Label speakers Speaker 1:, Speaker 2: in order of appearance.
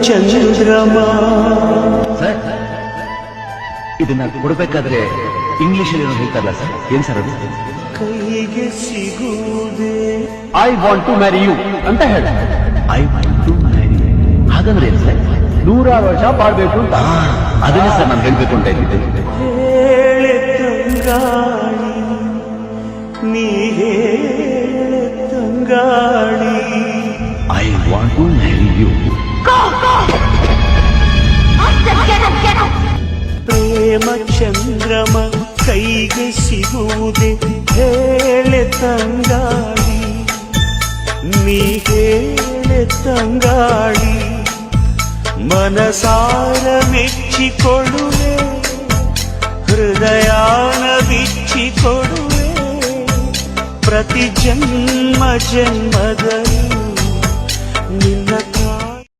Speaker 1: ಚಂದ್ರಮ.
Speaker 2: Sir, ಇದನ್ನ ಕೊಡ್ಬೇಕಾದ್ರೆ English ಅಲ್ಲಿ ಹೇಳ್ತಾರಲ್ಲ ಸರ್, ಏನ್ ಸರ್ ಅದು?
Speaker 1: ಕೈಗೆ ಸಿಗುವುದೇ
Speaker 2: I want to marry you ಅಂತ ಹೇಳ. ಐ ವಾಂಟ್ ಟು ಮ್ಯಾರಿ ಹಾಗಂದ್ರೆ ಏನ್ ಸರ್? 100 ವರ್ಷ ಬಾಳ್ಬೇಕು ಅಂತ. ಅದನ್ನೇ ಸರ್ ನಾನು ಹೇಳ್ಬೇಕು ಅಂತ ಇದ್ದಿದ್ದೆ.
Speaker 1: ಹೇಳೆ ತಂಗಾಳಿ, ನೀ ಹೇಳೆ ತಂಗಾಳಿ.
Speaker 2: I want to marry you.
Speaker 1: ಪ್ರೇಮ ಚಂದ್ರಮ ಕೈಗೆ ಸಿಗುವುದೇ ಹೇಳೆ ತಂಗಾಳಿ, ನೀ ಹೇಳೆ ತಂಗಾಳಿ. ಮನಸಾರ ಮೆಚ್ಚಿಕೊಡುವೆ, ಹೃದಯಾನ ಬಿಚ್ಚಿಕೊಡುವೆ. ಪ್ರತಿ ಜನ್ಮ ಜನ್ಮದಲ್ಲೂ ನಿನ್ನ